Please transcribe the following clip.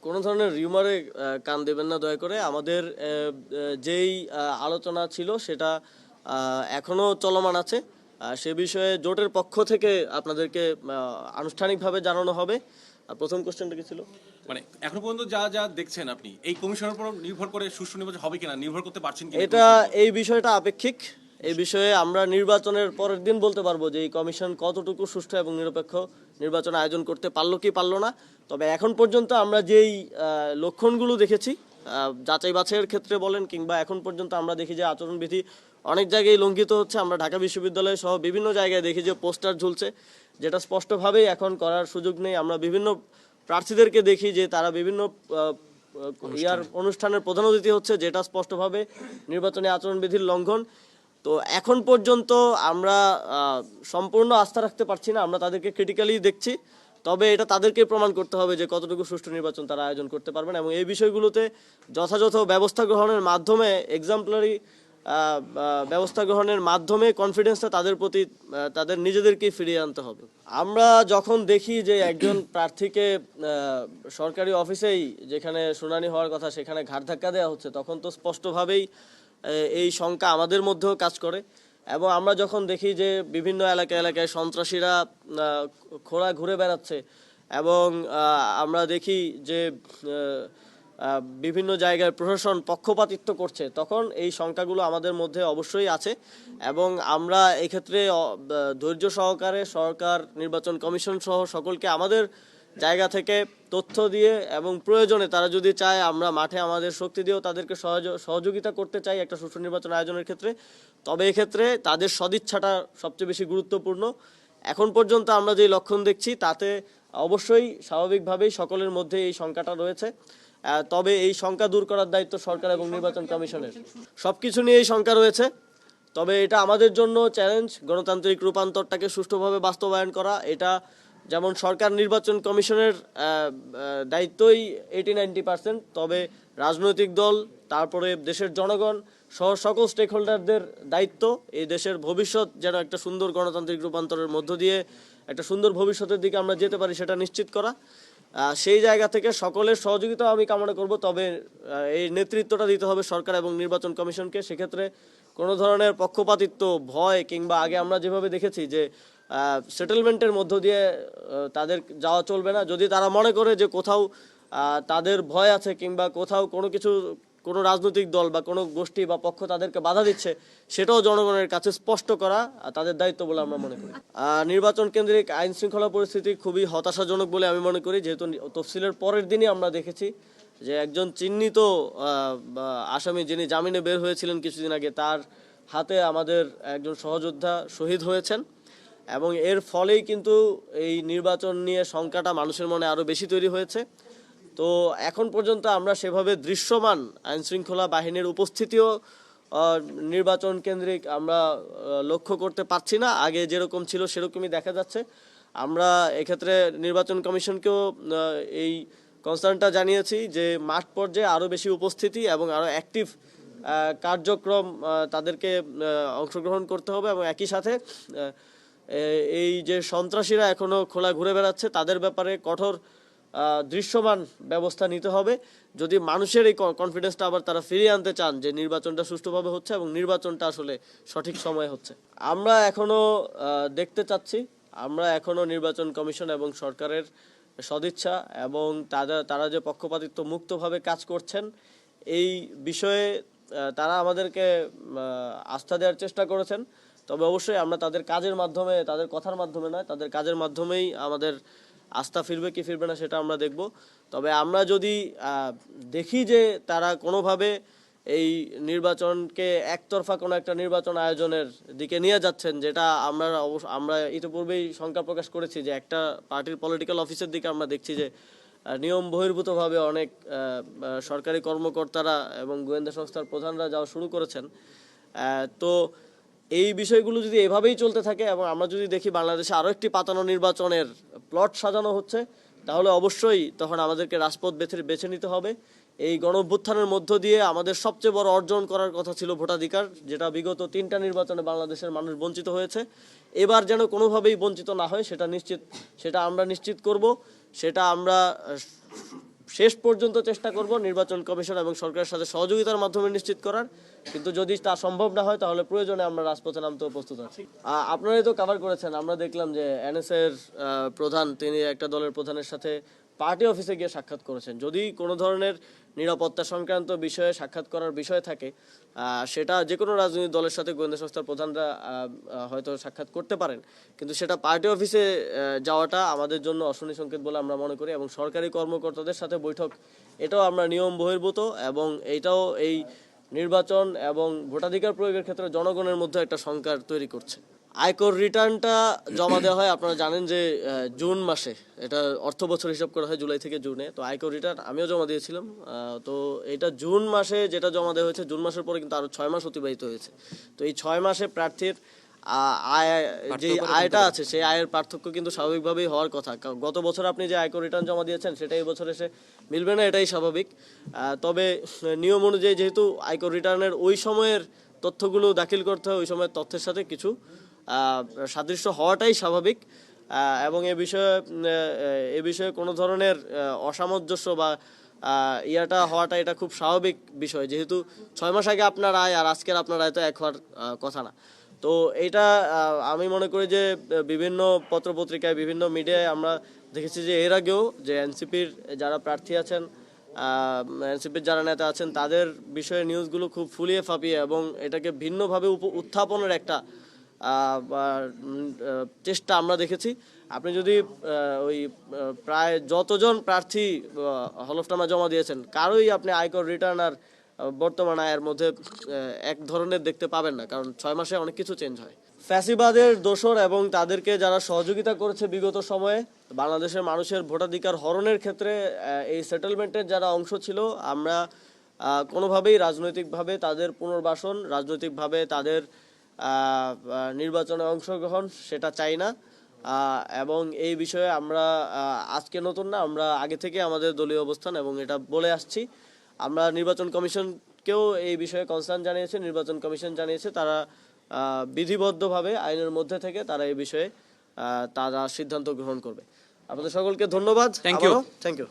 কোনো ধরনের রিউমারে কান দেবেন না দয়া করে। আমাদের যেই আলোচনা ছিল সেটা এখনো চলমান আছে। সে বিষয়ে জোটের পক্ষ থেকে আপনাদেরকে আনুষ্ঠানিকভাবে জানানো হবে। প্রথম কোশ্চেনটা কি ছিল? মানে এখন পর্যন্ত যা যা দেখছেন আপনি এই কমিশনের উপর নির্ভর করে সুষ্ঠু নির্বাচন হবে কিনা নির্ভর করতে পারছেন কিনা? এই বিষয়টা আপেক্ষিক। এই বিষয়ে আমরা নির্বাচনের পরের দিন বলতে পারবো যে এই কমিশন কতটুকু সুষ্ঠু এবং নিরপেক্ষ নির্বাচন আয়োজন করতে পারলো কি পারলো না। তবে এখন পর্যন্ত আমরা যেই লক্ষণগুলো দেখেছি, যাচাই বাছাইয়ের ক্ষেত্রে বলেন কিংবা এখন পর্যন্ত আমরা দেখি যে আচরণবিধি অনেক জায়গায় লঙ্ঘিত হচ্ছে। আমরা ঢাকা বিশ্ববিদ্যালয় সহ বিভিন্ন জায়গায় দেখি যে পোস্টার ঝুলছে, যেটা স্পষ্টভাবেই এখন করার সুযোগ নেই। আমরা বিভিন্ন প্রার্থীদেরকে দেখি যে তারা বিভিন্ন অনুষ্ঠানের প্রধান অতিথি হচ্ছে, যেটা স্পষ্টভাবে নির্বাচনী আচরণবিধির লঙ্ঘন। তো এখন পর্যন্ত আমরা সম্পূর্ণ আস্থা রাখতে পারছি না। আমরা তাদেরকে ক্রিটিক্যালি দেখছি, তবে এটা তাদেরকে প্রমাণ করতে হবে যে কতটুকু সুষ্ঠু নির্বাচন তারা আয়োজন করতে পারবেন এবং এই বিষয়গুলোতে যথাযথ ব্যবস্থা গ্রহণের মাধ্যমে, এক্সাম্পলারি ব্যবস্থা গ্রহণের মাধ্যমে কনফিডেন্সটা তাদের প্রতি তাদের নিজেদেরকেই ফিরিয়ে আনতে হবে। আমরা যখন দেখি যে একজন প্রার্থীকে সরকারি অফিসেই যেখানে শুনানি হওয়ার কথা সেখানে ঘাট ধাক্কা দেওয়া হচ্ছে, তখন তো স্পষ্টভাবেই এই শঙ্কা আমাদের মধ্যেও কাজ করে। এবং আমরা যখন দেখি যে বিভিন্ন এলাকায় সন্ত্রাসীরা খোঁড়া ঘুরে বেড়াচ্ছে এবং আমরা দেখি যে বিভিন্ন জায়গায় প্রশাসন পক্ষপাতিত্ব করছে, তখন এই শঙ্কাগুলো আমাদের মধ্যে অবশ্যই আছে। এবং আমরা এক্ষেত্রে ধৈর্য সহকারে সরকার, নির্বাচন কমিশন সহ সকলকে আমাদের জায়গা থেকে তথ্য দিয়ে এবং প্রয়োজনে তারা যদি চায় আমরা মাঠে আমাদের শক্তি দিয়েও তাদেরকে সহযোগিতা করতে চাই একটা সুষ্ঠু নির্বাচন আয়োজনের ক্ষেত্রে। তবে এক্ষেত্রে তাদের সদিচ্ছাটা সবচেয়ে বেশি গুরুত্বপূর্ণ। এখন পর্যন্ত আমরা যে লক্ষণ দেখছি তাতে অবশ্যই স্বাভাবিকভাবেই সকলের মধ্যে এই শঙ্কাটা রয়েছে। তবে এই শঙ্কা দূর করার দায়িত্ব সরকার এবং নির্বাচন কমিশনের। সবকিছু নিয়ে এই শঙ্কা রয়েছে, তবে এটা আমাদের জন্য চ্যালেঞ্জ গণতান্ত্রিক রূপান্তরটাকে সুষ্ঠুভাবে বাস্তবায়ন করা। এটা যেমন সরকার, নির্বাচন কমিশনের দায়িত্বই 80-90%, তবে রাজনৈতিক দল, তারপরে দেশের জনগণ সহ সকল স্টেক হোল্ডারদের দায়িত্ব এই দেশের ভবিষ্যৎ যেন একটা সুন্দর গণতান্ত্রিক রূপান্তরের মধ্য দিয়ে একটা সুন্দর ভবিষ্যতের দিকে আমরা যেতে পারি সেটা নিশ্চিত করা। সেই জায়গা থেকে সকলের সহযোগিতা আমি কামনা করব। তবে এই নেতৃত্বটা দিতে হবে সরকার এবং নির্বাচন কমিশনকে। সেক্ষেত্রে কোনো ধরনের পক্ষপাতিত্ব, ভয় কিংবা আগে আমরা যেভাবে দেখেছি যে সেটেলমেন্টের মধ্য দিয়ে তাদের যাওয়া চলবে না। যদি তারা মনে করে যে কোথাও তাদের ভয় আছে কিংবা কোথাও কোনো রাজনৈতিক দল বা কোনো গোষ্ঠী বা পক্ষ তাদেরকে বাধা দিচ্ছে, সেটাও জনগণের কাছে স্পষ্ট করা তাদের দায়িত্ব বলে আমরা মনে করি। নির্বাচন কেন্দ্রিক আইন শৃঙ্খলা পরিস্থিতি খুবই হতাশাজনক বলে আমি মনে করি, যেহেতু তফসিলের পরের দিনই আমরা দেখেছি যে একজন চিহ্নিত আসামি যিনি জামিনে বের হয়েছিলেন কিছুদিন আগে, তার হাতে আমাদের একজন সহযোদ্ধা শহীদ হয়েছেন এবং এর ফলেই কিন্তু এই নির্বাচন নিয়ে শঙ্কাটা মানুষের মনে আরও বেশি তৈরি হয়েছে। তো এখন পর্যন্ত আমরা সেভাবে দৃশ্যমান আইনশৃঙ্খলা বাহিনীর উপস্থিতিও নির্বাচন কেন্দ্রিক আমরা লক্ষ্য করতে পারছি না। আগে যেরকম ছিল সেরকমই দেখা যাচ্ছে। আমরা এক্ষেত্রে নির্বাচন কমিশনকেও এই কনসার্নটা জানিয়েছি যে মাঠ পর্যায়ে আরও বেশি উপস্থিতি এবং আরও অ্যাক্টিভ কার্যক্রম তাদেরকে অংশগ্রহণ করতে হবে এবং একই সাথে এই যে সন্ত্রাসীরা এখনো খোলা ঘুরে বেড়াচ্ছে তাদের ব্যাপারে কঠোর দৃশ্যমান ব্যবস্থা নিতে হবে, যদি মানুষের এই কনফিডেন্সটা আবার তারা ফিরিয়ে আনতে চান যে নির্বাচনটা সুষ্ঠুভাবে হচ্ছে এবং নির্বাচনটা আসলে সঠিক সময়ে হচ্ছে। আমরা এখনো দেখতে চাচ্ছি, আমরা এখনো নির্বাচন কমিশন এবং সরকারের সদিচ্ছা এবং তারা যে পক্ষপাতিত্ব মুক্তভাবে কাজ করছেন এই বিষয়ে তারা আমাদেরকে আস্থা দেওয়ার চেষ্টা করেছেন। তবে অবশ্যই আমরা তাদের কাজের মাধ্যমে, তাদের কথার মাধ্যমে নয়, তাদের কাজের মাধ্যমেই আমাদের আস্থা ফিরবে কি ফিরবে না সেটা আমরা দেখব। তবে আমরা যদি দেখি যে তারা কোনোভাবে এই নির্বাচনকে একতরফা কোনো একটা নির্বাচন আয়োজনের দিকে নিয়ে যাচ্ছেন, যেটা আমরা ইতিপূর্বেই শঙ্কা প্রকাশ করেছি যে একটা পার্টির পলিটিক্যাল অফিসের দিকে আমরা দেখছি যে নিয়ম বহির্ভূতভাবে অনেক সরকারি কর্মকর্তারা এবং গোয়েন্দা সংস্থার প্রধানরা যাওয়া শুরু করেছেন। তো এই বিষয়গুলো যদি এভাবেই চলতে থাকে এবং আমরা যদি দেখি বাংলাদেশে আরও একটি পাতানো নির্বাচনের প্লট সাজানো হচ্ছে, তাহলে অবশ্যই তখন আমাদেরকে রাজপথ বেছে নিতে হবে। এই গণঅভ্যুত্থানের মধ্য দিয়ে আমাদের সবচেয়ে বড় অর্জন করার কথা ছিল ভোটাধিকার, যেটা বিগত 3টা নির্বাচনে বাংলাদেশের মানুষ বঞ্চিত হয়েছে। এবার যেন কোনোভাবেই বঞ্চিত না হয় সেটা আমরা নিশ্চিত করব। সেটা আমরা শেষ পর্যন্ত চেষ্টা করব নির্বাচন কমিশন এবং সরকারের সাথে সহযোগিতার মাধ্যমে নিশ্চিত করার, কিন্তু যদি তা সম্ভব না হয় তাহলে প্রয়োজনে আমরা রাজপথে নামতেও প্রস্তুত আছি। আপনারাই তো কভার করেছেন, আমরা দেখলাম যে এনএসএ এর প্রধান তিনি একটা দলের প্রধানের সাথে পার্টি অফিসে গিয়ে সাক্ষাৎ করেছেন। যদি কোনো ধরনের নিরাপত্তা সংক্রান্ত বিষয়ে সাক্ষাৎ করার বিষয় থাকে, সেটা যে কোনো রাজনৈতিক দলের সাথে গোয়েন্দা সংস্থার প্রধানরা হয়তো সাক্ষাৎ করতে পারেন, কিন্তু সেটা পার্টি অফিসে যাওয়াটা আমাদের জন্য অশনি সংকেত বলে আমরা মনে করি। এবং সরকারি কর্মকর্তাদের সাথে বৈঠক, এটাও আমরা নিয়ম বহির্ভূত, এবং এইটাও এই নির্বাচন এবং ভোটাধিকার প্রয়োগের ক্ষেত্রে জনগণের মধ্যে একটা শঙ্কার তৈরি করছে। আয়কর রিটার্নটা জমা দেওয়া হয়, আপনারা জানেন যে জুন মাসে, এটা অর্থ বছর হিসাব করা হয় জুলাই থেকে জুনে। তো আয়কর রিটার্ন আমিও জমা দিয়েছিলাম। তো এটা জুন মাসে যেটা জমা দেওয়া হয়েছে, জুন মাসের পরে কিন্তু আরো 6 মাস অতিবাহিত হয়েছে। তো এই 6 মাসে প্রার্থীর আয়, যে আয়টা আছে সেই আয়ের পার্থক্য কিন্তু স্বাভাবিকভাবেই হওয়ার কথা। গত বছর আপনি যে আয়কর রিটার্ন জমা দিয়েছেন সেটা এই বছর এসে মিলবে না, এটাই স্বাভাবিক। তবে নিয়ম অনুযায়ী যেহেতু আয়কর রিটার্নের ওই সময়ের তথ্যগুলো দাখিল করতে হয়, ওই সময়ের তথ্যের সাথে কিছু সাদৃশ্য হওয়াটাই স্বাভাবিক। এবং এ বিষয়ে কোনো ধরনের অসামঞ্জস্য বা ইয়াটা হওয়াটা এটা খুব স্বাভাবিক বিষয়, যেহেতু 6 মাস আগে আপনার আয় আর আজকের আপনার আয় তো এক হওয়ার কথা না। তো এটা আমি মনে করি যে বিভিন্ন পত্রপত্রিকায়, বিভিন্ন মিডিয়ায় আমরা দেখেছি যে এর আগেও যে এনসিপির যারা প্রার্থী আছেন, এনসিপির যারা নেতা আছেন, তাদের বিষয়ে নিউজগুলো খুব ফুলিয়ে ফাঁপিয়ে এবং এটাকে ভিন্নভাবে উত্থাপনের একটা চেষ্টা আমরা দেখেছি। আপনি যদি ওই প্রায় যতজন প্রার্থী হলফনামা জমা দিয়েছেন, কারোই আপনি আয়কর রিটার্ন আর বর্তমান আয়ের মধ্যে এক ধরনের দেখতে পাবেন না, কারণ 6 মাসে অনেক কিছু চেঞ্জ হয়। ফ্যাসিবাদের দোসর এবং তাদেরকে যারা সহযোগিতা করেছে বিগত সময়ে বাংলাদেশের মানুষের ভোটাধিকার হরণের ক্ষেত্রে, এই সেটেলমেন্টের যারা অংশ ছিল, আমরা কোনোভাবেই রাজনৈতিকভাবে তাদের পুনর্বাসন, রাজনৈতিকভাবে তাদের নির্বাচনে অংশগ্রহণ সেটা চাই না। এবং এই বিষয়ে আমরা আজকে নতুন না, আমরা আগে থেকে আমাদের দলীয় অবস্থান এবং এটা বলে আসছি। আমরা নির্বাচন কমিশনকেও এই বিষয়ে কনসার্ন জানিয়েছি, নির্বাচন কমিশন জানিয়েছে তারা বিধিবদ্ধভাবে আইনের মধ্যে থেকে তারা এই বিষয়ে তারা সিদ্ধান্ত গ্রহণ করবে। আপনাদের সকলকে ধন্যবাদ। Thank you.